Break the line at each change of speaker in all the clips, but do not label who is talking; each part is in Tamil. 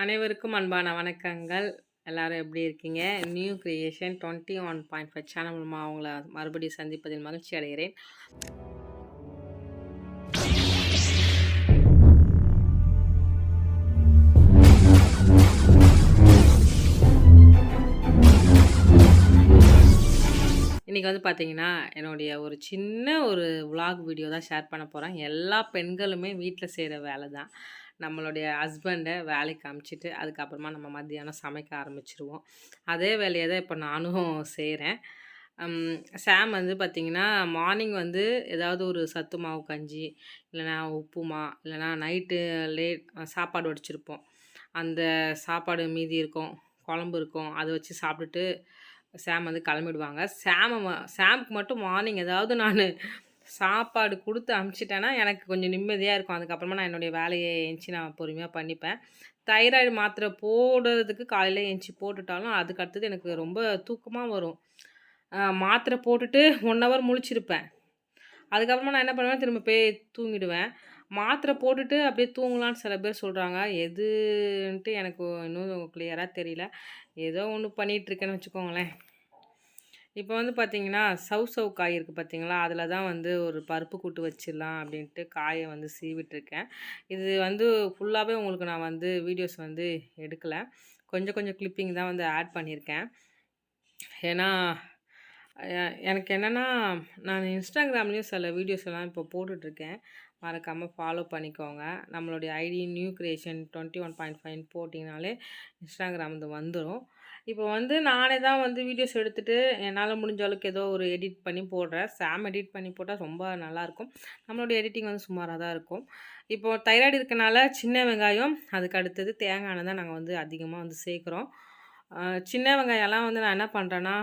அனைவருக்கும் அன்பான வணக்கங்கள். எல்லாரும் எப்படி இருக்கீங்க? நியூ கிரியேஷன் 21.5 சேனல் மூலமாக அவங்கள மறுபடியும் சந்திப்பதில் மகிழ்ச்சி அடைகிறேன். இன்றைக்கி வந்து பார்த்திங்கன்னா என்னுடைய ஒரு சின்ன ஒரு விலாக் வீடியோ தான் ஷேர் பண்ண போகிறேன். எல்லா பெண்களுமே வீட்டில் செய்கிற வேலை தான். நம்மளுடைய ஹஸ்பண்டை வேலைக்கு அனுப்பிச்சிட்டு அதுக்கப்புறமா நம்ம மத்தியானம் சமைக்க ஆரம்பிச்சிருவோம். அதே வேலையை தான் இப்போ நானும் செய்கிறேன். சாம் வந்து பார்த்திங்கன்னா மார்னிங் வந்து ஏதாவது ஒரு சத்து மாவு கஞ்சி இல்லைனா உப்புமா இல்லைனா நைட்டு சாப்பாடு வடிச்சிருப்போம். அந்த சாப்பாடு மீதி இருக்கும், குழம்பு இருக்கும், அதை வச்சு சாப்பிட்டுட்டு சாம் வந்து கிளம்பிடுவாங்க. சாமுக்கு மட்டும் மார்னிங் ஏதாவது நான் சாப்பாடு கொடுத்து அனுப்பிச்சிட்டேன்னா எனக்கு கொஞ்சம் நிம்மதியாக இருக்கும். அதுக்கப்புறமா நான் என்னுடைய வேலையை எழுந்துச்சி நான் பொறுமையாக பண்ணிப்பேன். தைராய்டு மாத்திரை போடுறதுக்கு காலையில் எழுந்துச்சி போட்டுட்டாலும் அதுக்கு அடுத்தது எனக்கு ரொம்ப தூக்கமாக வரும். மாத்திரை போட்டுட்டு 1 ஹவர் முழிச்சிருப்பேன். அதுக்கப்புறமா நான் என்ன பண்ணுவேன், திரும்ப போய் தூங்கிடுவேன். மாத்திரை போட்டுட்டு அப்படியே தூங்கலான்னு சில பேர் சொல்கிறாங்க. எதுன்ட்டு எனக்கு இன்னும் கிளியராக தெரியல. ஏதோ ஒன்று பண்ணிகிட்ருக்கேன்னு வச்சுக்கோங்களேன். இப்போ வந்து பார்த்திங்கன்னா சவ் காய் இருக்குது பார்த்திங்களா, அதில் தான் வந்து ஒரு பருப்பு கூட்டு வச்சிடலாம் அப்படின்ட்டு காயை வந்து சீவிட்டுருக்கேன். இது வந்து ஃபுல்லாகவே உங்களுக்கு நான் வந்து வீடியோஸ் வந்து எடுக்கலை, கொஞ்சம் கிளிப்பிங் தான் வந்து ஆட் பண்ணியிருக்கேன். ஏன்னா எனக்கு என்னென்னா நான் இன்ஸ்டாகிராம்லேயும் சில வீடியோஸ் எல்லாம் இப்போ போட்டுட்ருக்கேன். மறக்காமல் ஃபாலோ பண்ணிக்கோங்க. நம்மளுடைய ஐடி நியூ கிரியேஷன் 21.5 போட்டிங்கனாலே இன்ஸ்டாகிராம் வந்து வந்துடும். இப்போ வந்து நானே தான் வந்து வீடியோஸ் எடுத்துகிட்டு என்னால் முடிஞ்ச அளவுக்கு ஏதோ ஒரு எடிட் பண்ணி போடுறேன். சாம் எடிட் பண்ணி போட்டால் ரொம்ப நல்லாயிருக்கும். நம்மளுடைய எடிட்டிங் வந்து சுமாராக தான் இருக்கும். இப்போது தைராய்டு இருக்கனால சின்ன வெங்காயம், அதுக்கு அடுத்தது தேங்காய் எண்ணெய் தான் நாங்கள் வந்து அதிகமாக வந்து சேர்க்குறோம். சின்ன வெங்காயம்லாம் வந்து நான் என்ன பண்ணுறேன்னா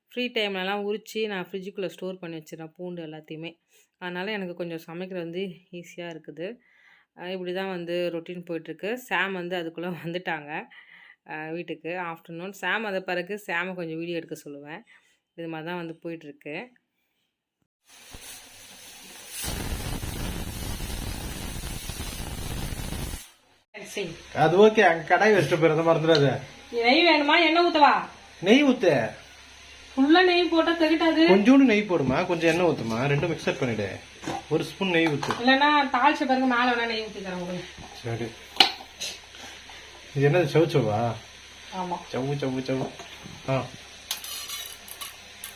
ஃப்ரீ டைம்லலாம் உரித்து நான் ஃப்ரிட்ஜுக்குள்ளே ஸ்டோர் பண்ணி வச்சிடறேன், பூண்டு எல்லாத்தையுமே. அதனால் எனக்கு கொஞ்சம் சமைக்கிறது வந்து ஈஸியாக இருக்குது. இப்படி தான் வந்து ரொட்டீன் போயிட்டுருக்கு. சாம் வந்து அதுக்குள்ளே வந்துட்டாங்க வீட்டுக்கு ஆஃப்டர்நூன். சாம் அதை பிறகு சாமை கொஞ்சம் வீடியோ எடுக்க சொல்லுவேன். இது மாதிரி தான் வந்து போயிட்டுருக்கு.
அது ஓகே. அங்க கடாய் வச்சுட்டு போயிருந்த மறந்துடாது.
நெய் வேணுமா எண்ணெய் ஊற்றவா?
நெய் ஊத்து.
ஃபுல்லா நெய் போட்டா தெரியாது.
கொஞ்சோண்டு நெய் போடுமா, கொஞ்சம் எண்ணெய் ஊத்துமா, ரெண்டும் மிக்சர் பண்ணிடு. 1 ஸ்பூன் நெய் ஊத்து.
இல்லைன்னா தாளிச்ச பிறகு மேலே வேணா நெய் ஊற்றி தரேன்.
சரி. இது என்னது, சவுச்சவா?
ஆமாம்,
சவு.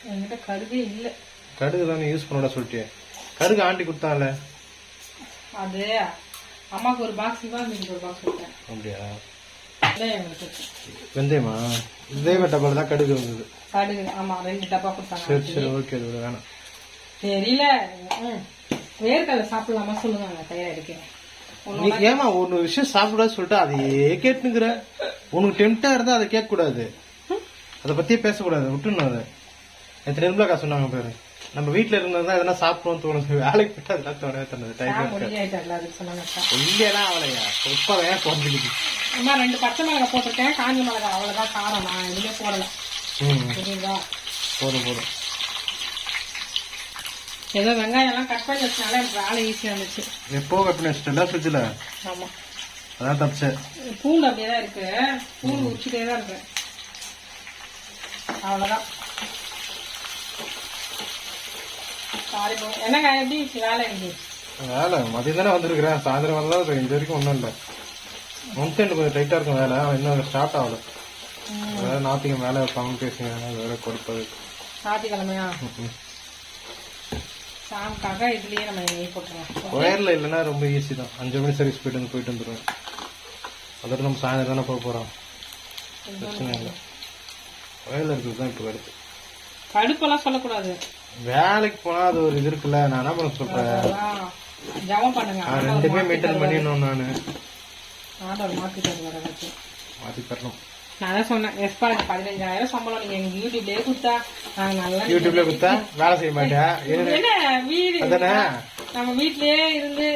என்கிட்ட கடுகு இல்லை.
கடுகு தானே யூஸ் பண்ணோட சொல்லிட்டே. கடுகு ஆண்டி கொடுத்தால
அது அம்மாவுக்கு ஒரு பாக்ஸ், இவாங்களுக்கு ஒரு பாக்ஸ் கொடுத்தேன்.
அப்படியா?
வெந்தயமா?
வெந்தயம் டப்பால தான் கடுகு வந்தது.
கடுகு ஆமா, 2 டப்பா கொடுத்தாங்க.
சரி ஓகே, அது வேணாம்.
தெரியல, வேர்க்கடலை சாப்பிடலாமா சொல்லுவாங்க தைராய்டுக்கு.
நீ ஏமா ஒரு விஷயம் சாப்பிடாது சொல்லிட்டு அதையே கேட்டுங்கிற? உனக்கு டெம்டா இருந்தா அதை கேட்க கூடாது, அதை பத்தியே பேசக்கூடாது, விட்டுணும். அதை எத்தனை நிர்மலாக்கா சொன்னாங்க பாரு, நம்ம வீட்டுல இருந்தா எதனா சாப்பிடணும்னு தோணும், வேலைக்கு போயிட்டு அதெல்லாம் தோணவே தோணுது. இல்லையா அவளையா உப்பா வேணா குறைஞ்சிக்கிது.
2 பச்சை மிளகாய் போட்டிருக்கேன், காஞ்ச மிளகாய் அவ்வளவுதான் காரம், நான் எதுவுமே போடல.
போதும்.
ஏதோ வெங்காயம் எல்லாம் கட் பண்ணி வச்சனால எனக்கு வேலை ஈஸியா இருந்துச்சு.
எப்போ கட் பண்ணி வச்சுட்டா ஃப்ரிட்ஜ்ல?
ஆமா,
அதான் தப்பிச்சு.
பூண்டு அப்படியேதான் இருக்கு, பூண்டு உரிச்சுட்டே தான் இருக்கு, அவ்வளவுதான். என்னங்க எப்படி வேலை?
வேலை மதியம் தானே வந்திருக்கிறேன், சாயந்தரம் வந்தா இந்த வரைக்கும் ஒன்றும் இல்லை. மந்த் கொஞ்சம் டைட்டா இருக்கும் வேலை, இன்னும் ஸ்டார்ட் ஆகல. ஞாயிற்றுக்கிழமை வேலை வைப்பாங்க பேசுங்க, வேலை கொடுப்பது.
ஞாயிற்றுக்கிழமையா? சாமுக்காக இதுலயே நம்ம நெய் போட்டுருவோம்.
ஒயர்ல இல்லைன்னா ரொம்ப ஈஸி தான். 5 மணி சர்வீஸ் போயிட்டு வந்துடுவேன். அதோட நம்ம சாயந்தரம் தானே போக போறோம், பிரச்சனை இல்லை. ஒயர்ல இருக்கிறது தான் இப்போ வருது.
கடுப்பெல்லாம் சொல்லக்கூடாது.
வேலைக்கு போனா அது ஒரு இது இருக்குல்ல, நான் என்ன பண்ண சொல்றேன்,
ஜபம் பண்ணுங்க.
2மே மெயின்டைன் பண்ணிடணும். நானு மாத்தி தரணும்.
நான் தான் சொன்னேன், எஸ்பாருக்கு 15,000 சம்பளம், நீங்க எங்க யூடியூப்லயே கொடுத்தா நல்லா
யூடியூப்ல கொடுத்தா வேலை செய்ய மாட்டேன்.
என்ன வீடு நம்ம வீட்லயே இருந்து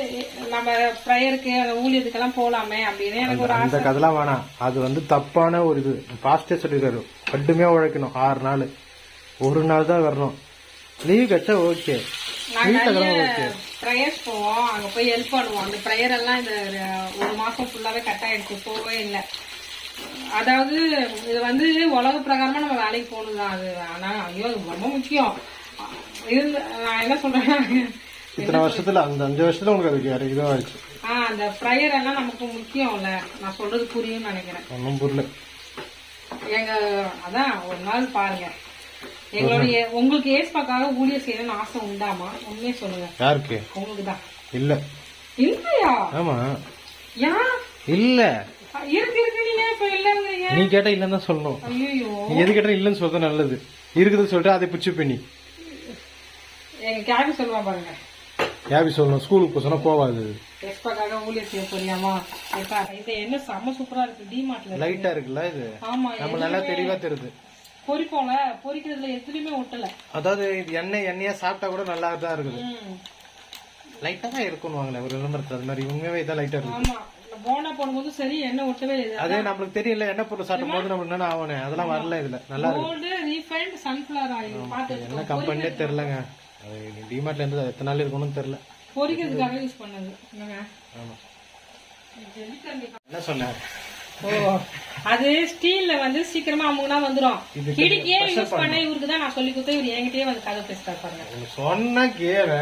நம்ம ப்ரேயருக்கு ஊழியத்துக்கெல்லாம் போலாமே அப்படின்னு எனக்கு ஒரு
அந்த கதெல்லாம் வேணாம். அது வந்து தப்பான ஒரு இது. பாஸ்டே சொல்லிருக்காரு, கடுமையா உழைக்கணும், 6 நாள், 1 நாள் தான் வரணும். லீவ் கட்டா ஓகே,
நாங்கள் நிறைய ப்ரேயர்ஸ் போவோம், அங்கே போய் ஹெல்ப் பண்ணுவோம். அந்த ப்ரேயர் எல்லாம் இந்த 1 மாதம் ஃபுல்லாகவே கட் ஆகிடுச்சு, போகவே இல்லை. அதாவது இது வந்து உலக பிரகாரமாக நம்ம வேலைக்கு போகணும் தான் அது. ஆனால் ஐயோ அது ரொம்ப முக்கியம். இருந்து நான் என்ன சொல்கிறேன்னா,
இத்தனை வருஷத்துல அந்த 5 வருஷத்துல உங்களுக்கு அதுக்கு இதாகிடுச்சு.
அந்த ப்ரேயர் எல்லாம் நமக்கு முக்கியம்ல. நான் சொல்றது புரியும்னு நினைக்கிறேன்.
ஒன்றும் புரியல.
அதான் ஒரு நாள் பாருங்க. எங்களுடைய உங்களுக்கு ஏஸ்பாக்காக ஊழியர் செய்யணும்னு ஆசை உண்டாமா? உண்மையே சொல்லுங்க.
யாருக்கு?
உங்களுக்கு தான்.
இல்ல.
இல்லையா?
ஆமா.
ஏன்
இல்ல?
இருக்கு இருக்கு. நீங்க இப்ப இல்லங்கிறீங்க.
நீ கேட்டா இல்லன்னு தான் சொல்லணும்.
ஐயோ,
நீ எது கேட்டா இல்லன்னு சொல்றது நல்லது. இருக்குதுன்னு சொல்லிட்டு அதை பிடிச்சு பண்ணி
எங்க கேபி சொல்லுவா பாருங்க.
கேபி சொல்லணும். ஸ்கூலுக்கு போனா போவாது.
ஏஸ்பாக்காக ஊழியர் செய்ய போறியாமா? இது என்ன செம்ம சூப்பரா இருக்கு. டிமார்ட்ல
லைட்டா இருக்குல்ல இது.
ஆமா,
நம்ம நல்லா தெளிவா தெரியுது.
பொரிப்போம்ல, பொரிக்கிறதுல எதுலயுமே ஒட்டல.
அதாவது இது எண்ணெயா சாப்பிட்டா கூட நல்லா தான் இருக்குது. லைட்டா தான் இருக்கும்னு வாங்கினேன் ஒரு விளம்பரத்துல. அது மாதிரி உண்மையாவே இதான் லைட்டா இருக்கு.
ஆமா, போண்டா போடும்போது சரி எண்ணெய் ஒட்டவே இல்லை.
அதே நம்மளுக்கு தெரியல எண்ணெய் பொருள் சாப்பிடும் போது நம்ம என்ன ஆகணும். அதெல்லாம் வரல இதுல. நல்லா இருக்கு.
கோல்டு ரீஃபைண்ட் சன்ஃபிளவர் ஆயில் பாத்து
என்ன கம்பெனியே தெரியலங்க. டிமார்ட்ல இருந்து எத்தனை நாள் இருக்கணும்னு தெரியல.
பொரிக்கிறதுக்காக யூஸ் பண்ணது.
ஆமா. என்ன சொன்ன?
ஓ, அது ஸ்டீல்ல வந்து சீக்கிரமா அமுகுனா வந்துரும். கிடிக்கே யூஸ் பண்ண இவருக்கு தான் நான் சொல்லி கொடுத்தேன். இவர் என்கிட்டயே வந்து கதை பேசுறாரு பாருங்க.
சொன்னா கேளு.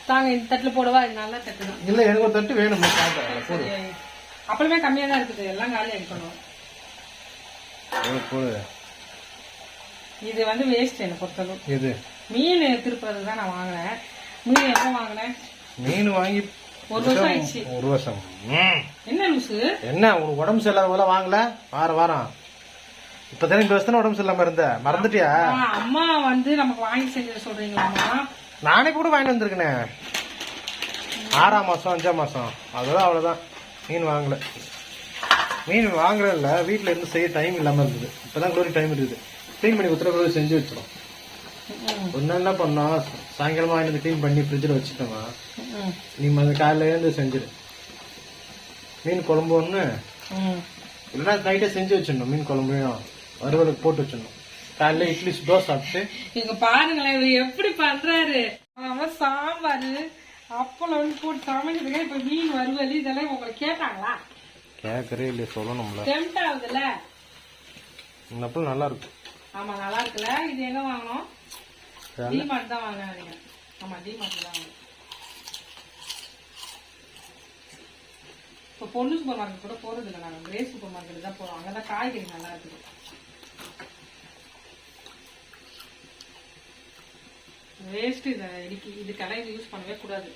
தாங்க இந்த தட்டுல போடவா? இது நல்லா தட்டு தான்.
இல்ல எனக்கு ஒரு தட்டு வேணும்.
அப்புறமே கம்மியா தான் இருக்குது. எல்லாம் காலி ஆகிக்கணும். இது வந்து வேஸ்ட் என்ன பொறுத்தளவு.
இது
மீன் திருப்பறது தான் நான் வாங்கினேன். மீன் எப்ப வாங்கினேன்?
மீன் வாங்கி
1 வருஷம் ஆயிடுச்சு.
1 வருஷம்.
என்ன லூசு?
என்ன உனக்கு உடம்பு சரியில்லாத போல வாங்கல? வாரம் இப்பதானே 2 வருஷம் உடம்பு சரியில்லாம இருந்த. மறந்துட்டியா?
அம்மா வந்து நமக்கு வாங்கி செஞ்சு சொல்றீங்களாமா?
நானே கூட வாங்கி வந்திருக்கேனே. 6ஆம் மாசம் 5ஆம் மாசம். அதெல்லாம் அவ்வளவுதான். மீன் வாங்கல. மீன் வாங்குறதில்ல, வீட்டுல இருந்து செய்ய டைம் இல்லாம இருந்தது. இப்பதான் கூட டைம் இருக்குது. கிளீன் பண்ணி குத்துற செஞ்சு வச்சிடும். ஒரு நாள் என்ன பண்ணோம், சாயங்காலமா வாங்கி கிளீன் பண்ணி ஃப்ரிட்ஜில் வச்சுட்டோமா, நீ காலையில இருந்து செஞ்சிரு. மீன் குழம்பு ஒண்ணு இல்லைன்னா நைட்டே செஞ்சு வச்சிடணும். மீன் குழம்பையும் வறுவலுக்கு போட்டு வச்சிடணும். காலையில இட்லி தோசை சாப்பிட்டு.
இங்க பாருங்களேன் இவர் எப்படி பண்றாரு. அவன் சாம்பாரு அப்பளம் வந்து போட்டு சமைக்கிறதுக்கு இப்ப மீன் வறுவல் இதெல்லாம் உங்களுக்கு கேட்டாங்களா?
கேட்கறே இல்லையா? சொல்லணும்ல.
டெம்ட் ஆகுதுல்ல.
இந்த அப்பளம் நல்லா இருக்கு.
ஆமா நல்லா இருக்குல்ல. இது எங்க வாங்கணும்? டிமார்ட் தான் வாங்கினேன். ஆமா டிமார்ட்ல தான் வாங்கினேன். இப்போ பொண்ணு சூப்பர் மார்க்கெட் கூட போறது இல்லை. நாங்கள் கிரே சூப்பர் மார்க்கெட் தான் போறோம். அங்கதான் காய்கறி நல்லா இருக்குது. வேஸ்ட். இதை இதுக்கெல்லாம் இது யூஸ் பண்ணவே கூடாது.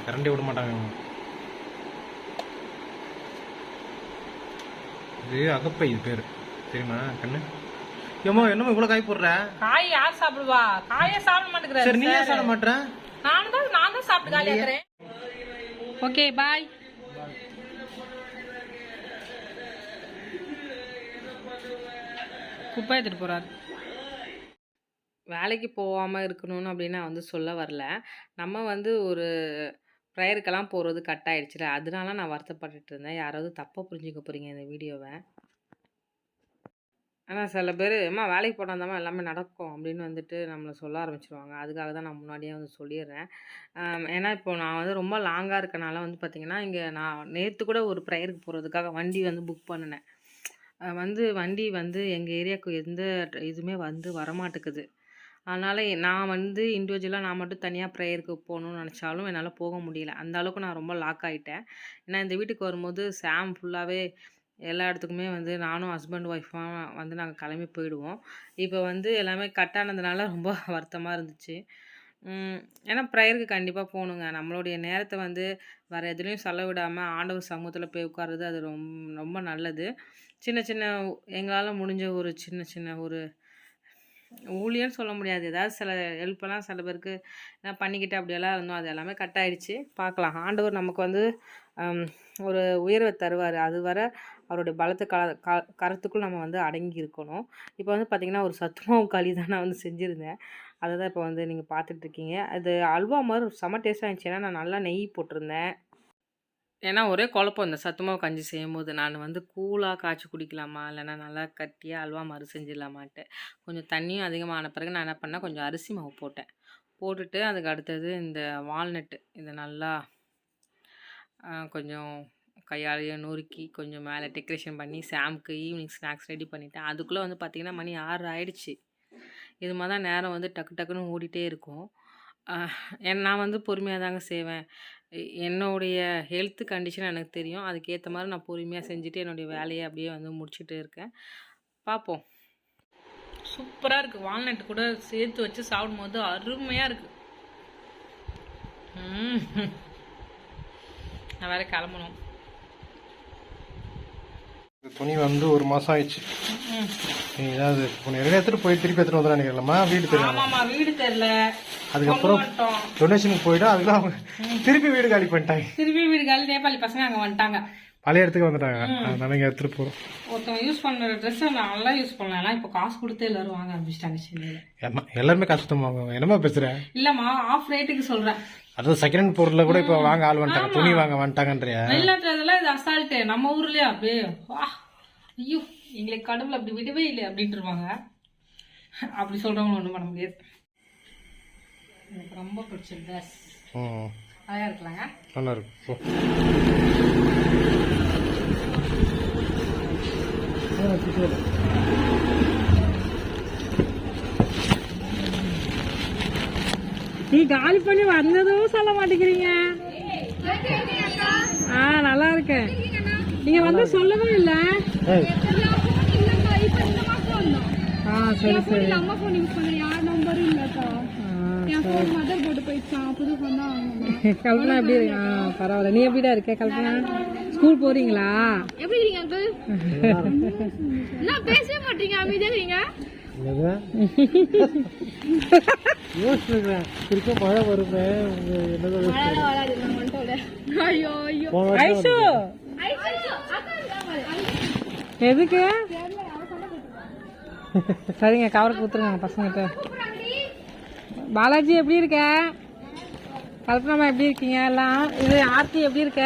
கரண்டி விட மாட்டாங்க. இது அகப்பை இது பேரு தெரியுமா கண்ணு? ஏமா என்னமோ இவ்வளவு காய் போடுற?
காய் யார் சாப்பிடுவா? காயே சாப்பிட மாட்டேங்கிறாரு.
சரி நீ ஏன் சாப்பிட மாட்டற?
நான் தான் சாப்பிட்டு காலி ஆக்குறேன். Okay bye. குப்பை எடுத்துட்டு போறாரு. வேலைக்கு போகாமல் இருக்கணும்னு அப்படின்னு நான் வந்து சொல்ல வரல. நம்ம வந்து ஒரு ப்ரேயருக்கெல்லாம் போகிறது கட் ஆகிடுச்சுல, அதனால நான் வருத்தப்பட்டுட்டு இருந்தேன். யாராவது தப்பாக புரிஞ்சுக்க போகிறீங்க இந்த வீடியோவை. ஆனால் சில பேர் அம்மா வேலைக்கு போனாதாம்மா எல்லாமே நடக்கும் அப்படின்னு வந்துட்டு நம்மளை சொல்ல ஆரம்பிச்சிருவாங்க. அதுக்காக தான் நான் முன்னாடியே வந்து சொல்லிடுறேன். ஏன்னா இப்போ நான் வந்து ரொம்ப லாங்காக இருக்கனால வந்து பார்த்திங்கன்னா, இங்கே நான் நேற்று கூட ஒரு ப்ரேயருக்கு போகிறதுக்காக வண்டி வந்து புக் பண்ணினேன். வண்டி வந்து எங்கள் ஏரியாவுக்கு எந்த இதுவுமே வந்து வரமாட்டேக்குது. அதனால் நான் வந்து இண்டிவிஜுவலாக நான் மட்டும் தனியாக ப்ரேயருக்கு போகணுன்னு நினச்சாலும் என்னால் போக முடியல. அந்த அளவுக்கு நான் ரொம்ப லாக் ஆகிட்டேன். ஏன்னா இந்த வீட்டுக்கு வரும்போது சாம் ஃபுல்லாகவே எல்லா இடத்துக்குமே வந்து நானும் ஹஸ்பண்ட் ஒய்ஃபாக வந்து நாங்கள் கிளம்பி போயிடுவோம். இப்போ வந்து எல்லாமே கட் ஆனதுனால ரொம்ப வருத்தமாக இருந்துச்சு. ஏன்னா ப்ரேயருக்கு கண்டிப்பாக போகணுங்க. நம்மளுடைய நேரத்தை வந்து வேறு எதுலேயும் செலவிடாமல் ஆண்டவர் சமூகத்தில் போய் உட்கார்றது அது ரொம்ப நல்லது. சின்ன சின்ன எங்களால் முடிஞ்ச ஒரு சின்ன சின்ன ஒரு ஊழியர்னு சொல்ல முடியாது. ஏதாவது சில ஹெல்ப்பெல்லாம் சில பேருக்கு பண்ணிக்கிட்டு அப்படியெல்லாம் இருந்தோம். அது எல்லாமே கட் ஆகிடுச்சு. பார்க்கலாம். ஆண்டவர் நமக்கு வந்து ஒரு உயர்வை தருவார். அது வர அவருடைய பலத்தை கரத்துக்குள் நம்ம வந்து அடங்கி இருக்கணும். இப்போ வந்து பார்த்திங்கன்னா ஒரு சத்துமாவு களி தான் நான் வந்து செஞ்சுருந்தேன். அதை தான் இப்போ வந்து நீங்கள் பார்த்துட்ருக்கீங்க. அது அல்வா மாதிரி செம்ம டேஸ்ட்டாக இருந்துச்சு. ஏன்னா நான் நல்லா நெய் போட்டிருந்தேன். ஏன்னா ஒரே குழப்பம் இந்த சத்து மாவு கஞ்சி செய்யும்போது நான் வந்து கூழாக காய்ச்சி குடிக்கலாமா இல்லைன்னா நல்லா கட்டியாக அல்வா மாதிரி செஞ்சிடலாமான்ட்டு கொஞ்சம் தண்ணியும் அதிகமான பிறகு நான் என்ன பண்ணேன் கொஞ்சம் அரிசி மாவு போட்டேன். போட்டுட்டு அதுக்கு அடுத்தது இந்த வால்நட்டு இதை நல்லா கொஞ்சம் கையாலேயே நொறுக்கி கொஞ்சம் மேலே டெக்கரேஷன் பண்ணி சாம்க்கு ஈவினிங் ஸ்நாக்ஸ் ரெடி பண்ணிட்டேன். அதுக்குள்ளே வந்து பார்த்திங்கன்னா மணி 6 ஆயிடுச்சு. இது மாதிரி தான் நேரம் வந்து டக்கு டக்குன்னு ஓடிட்டே இருக்கும். நான் வந்து பொறுமையாக தாங்க செய்வேன். என்னுடைய ஹெல்த் கண்டிஷன் எனக்கு தெரியும். அதுக்கேற்ற மாதிரி நான் பொறுமையாக செஞ்சுட்டு என்னுடைய வேலையை அப்படியே வந்து முடிச்சுட்டு இருக்கேன். பார்ப்போம். சூப்பராக இருக்குது. வால்நட் கூட சேர்த்து வச்சு சாப்பிடும்போது அருமையாக இருக்குது. நான் வேற கிளம்பணும்.
துணி வந்து 1 மாசம் ஆயிடுச்சு. நீ ஏதாவது எடுத்துட்டு போய் திருப்பி எடுத்துட்டு வந்து நினைக்கிறலாமா? வீடு தெரியல.
ஆமாமா, வீடு தெரியல.
அதுக்கப்புறம் டொனேஷனுக்கு போயிடும். அதுக்கெல்லாம் அவங்க திருப்பி வீடு காலி பண்ணிட்டாங்க.
திருப்பி வீடு காலி. நேபாளி பசங்க அங்கே வந்துட்டாங்க.
பழைய இடத்துக்கு வந்துட்டாங்க. அதனால இங்கே எடுத்துட்டு போகிறோம்.
ஒருத்தவங்க யூஸ் பண்ணுற ட்ரெஸ்ஸை நல்லா யூஸ் பண்ணலாம். இப்போ காசு கொடுத்து எல்லாரும் வாங்க ஆரம்பிச்சிட்டாங்க சென்னையில்.
எல்லாருமே கஷ்டமாங்க. என்னமா பேசுற?
இல்லம்மா, ஆஃப் ரேட்டுக்கு சொல்றேன்.
அதாவது செகண்ட் ஹேண்ட் பொருள்ல கூட இப்போ வாங்க ஆள் வந்துட்டாங்க. துணி வாங்க வந்துட்டாங்கன்றியா?
வெளிநாட்டுல இது அசால்ட்டு. நம்ம ஊர்லயே அப்படியே ஐயோ எங்களுக்கு கடவுள் அப்படி விடவே இல்லை அப்படின்ட்டு இருப்பாங்க. அப்படி சொல்றவங்க ஒன்றும் பண்ண முடியாது. எனக்கு ரொம்ப பிடிச்ச ட்ரெஸ். அழகா இருக்கலாங்க.
நல்லா இருக்கு.
நீ காலி பண்ணி வந்ததும் சொல்ல மாட்டேங்கிறீங்க. நல்லா இருக்கேன். நீங்க வந்து சொல்லவே இல்ல. சரி சரி. கல்பனா எப்படி இருக்கு? பரவாயில்ல. நீ எப்படிடா இருக்க கல்பனா? ஸ்கூல் போறீங்களா?
எப்படி இருக்கீங்க அங்கிள்? பேசவே மாட்டீங்க, அமைதியா இருக்கீங்க.
மழை வருமே.
எதுக்கு? சரிங்க, கவருக்கு ஊத்துருங்க பசங்கிட்ட. பாலாஜி எப்படி இருக்க? கல்பனாமா எப்படி இருக்கீங்க எல்லாம்? இது ஆர்த்தி எப்படி இருக்க?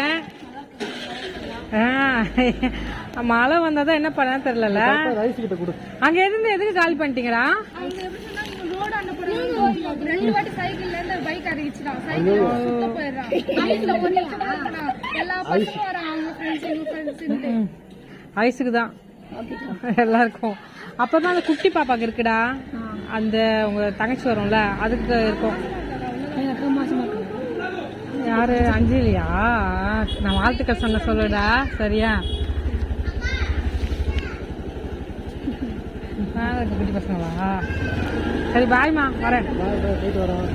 மழை வந்தாதான் என்ன பண்ண தெரியல. அங்க இருந்து எதுக்கு காலி பண்ணிட்டீங்களா? ஐஸுக்கு தான் எல்லாருக்கும். அப்பதான் அந்த குட்டி பாப்பாக்கு இருக்குடா. அந்த உங்க தங்கச்சி வரும்ல, அதுக்கு இருக்கும். யாரு? அஞ்சலியா? நான் வாழ்த்துக்கள் சொன்ன சொல்லுடா. சரியா? குட்டி பசங்களா? சரி, பாய்மா, வரேன். போயிட்டு வரோம்.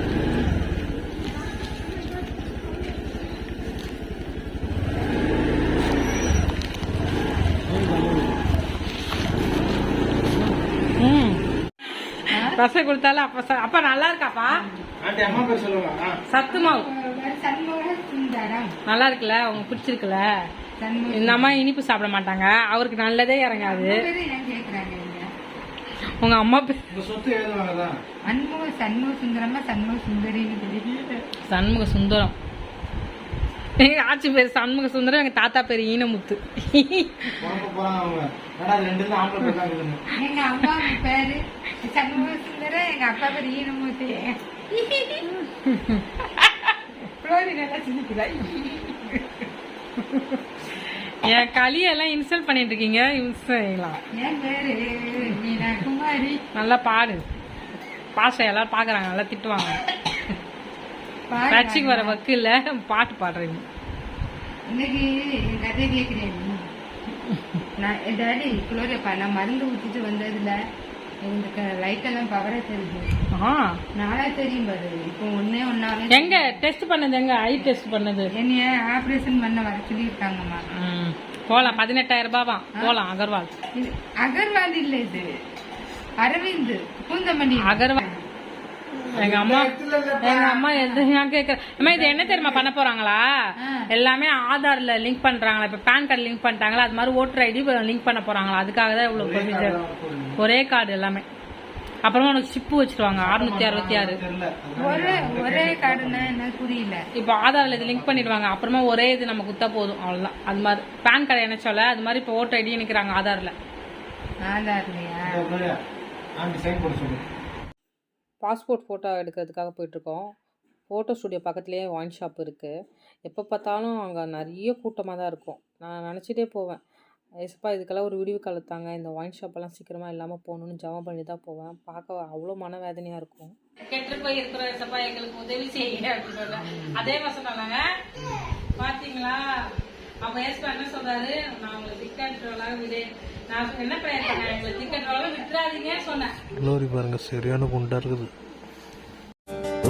பசை கொடுத்தாலும் அப்பா நல்லா இருக்காப்பா? சத்து மாவு நல்லா இருக்குல்ல? உங்களுக்கு பிடிச்சிருக்குல்ல? இந்த அம்மா இனிப்பு சாப்பிட மாட்டாங்க. அவருக்கு நல்லதே இறங்காது. உங்க அம்மா சண்முக சுந்தரம். எங்க ஆட்சி பேரு சண்முக சுந்தரம். எங்க தாத்தா பேரு ஈனமுத்து.
எங்க அம்மா பேரு சண்முக சுந்தரம், எங்க அப்பா பேரு ஈனமுத்து.
என் களியெல்லாம் இன்சல்ட் பண்ணிட்டு இருக்கீங்க. நல்லா பாடு. பாஷை எல்லாரும் பாக்குறாங்க, நல்லா திட்டுவாங்க. கட்சிக்கு வர வக்கு இல்ல, பாட்டு பாடுறீங்க.
இன்னைக்கு கதை கேட்கிறேன். நான் மருந்து ஊத்திட்டு வந்ததுல எனக்கு லைட் எல்லாம் பவரா தெரியுது. நாளா தெரியும் பாரு. இப்போ ஒன்னால
எங்க டெஸ்ட் பண்ணது? எங்க ஐ டெஸ்ட் பண்ணது?
என்னைய ஆபரேஷன் பண்ண வர சொல்லியிருக்காங்கம்மா.
போலாம். 18,000 ரூபாவா? போலாம். அகர்வால்.
அகர்வால் இல்ல, இது அரவிந்த் பூந்தமல்லி.
அகர்வால். எங்க அம்மா எதுனா கேக்குறேன். இது என்ன தெரியுமா பண்ண போறாங்களா? எல்லாமே ஆதார்ல லிங்க் பண்றாங்களா? இப்ப பேன் கார்டு லிங்க் பண்ணிட்டாங்களா? அது மாதிரி ஓட்டர் ஐடி லிங்க் பண்ண போறாங்களா? அதுக்காக தான் இவ்வளவு ப்ரொசீஜர். ஒரே கார்டு எல்லாமே. அப்புறமா உனக்கு சிப்பு வச்சிருவாங்க 666.
தெரியல.
ஒரே கார்டுன்னா என்ன புரியல.
இப்போ ஆதார்ல இது லிங்க் பண்ணிடுவாங்க. அப்புறமா ஒரே இது நம்ம குத்தா போதும், அவ்வளவுதான். அது மாதிரி பேன் கார்டு இணைச்சால அது மாதிரி இப்போ ஓட்டர் ஐடி நினைக்கிறாங்க ஆதார்ல.
ஆதார்லையா?
ஆண்டி சைன் போட சொல்லு.
பாஸ்போர்ட் ஃபோட்டோ எடுக்கிறதுக்காக போயிட்டுருக்கோம். ஃபோட்டோ ஸ்டுடியோ பக்கத்துலேயே ஒயின் ஷாப் இருக்குது. எப்போ பார்த்தாலும் அங்கே நிறைய கூட்டமாக தான் இருக்கும். நான் நினச்சிட்டே போவேன், ஏசப்பா இதுக்கெல்லாம் ஒரு விடிவு காலத்தாங்க, இந்த ஒயின் ஷாப்பெல்லாம் சீக்கிரமாக இல்லாமல் போகணுன்னு ஜெபம் பண்ணி தான் போவேன். பார்க்க அவ்வளோ மனவேதனையாக இருக்கும். கெட்டு போய் இருக்கிற ஏசப்பா எங்களுக்கு உதவி செய்யுங்க அப்படின்னு சொல்ல அதே மாதிரி சொன்னாங்க. பார்த்தீங்களா அப்போ ஏசப்பா என்ன சொல்கிறாரு, நான் உங்களை திக்கன்றவளாக விடு, நான் என்ன ப்ரேயர் பண்ணேன், எங்களை திக்கன்றவளாக விட்டுறாதீங்க சொன்னேன்.
லோரி பாருங்க சரியான குண்டா இருக்குது.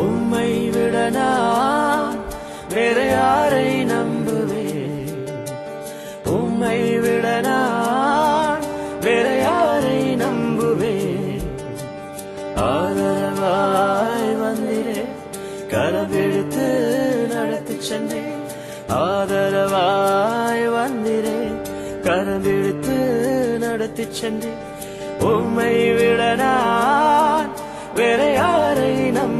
உம்மை விடனா வேற யாரை நம்புவேன், உம்மை விடனா வேற யாரை நம்புவேன். ஆதரவாய் வந்திரே கரம்பிடித்து நடத்தி சென்றேன், ஆதரவாய் வந்திரே கரம்பிடித்து நடத்தி சென்றேன். உம்மை விடனா வேற யாரை நம்ப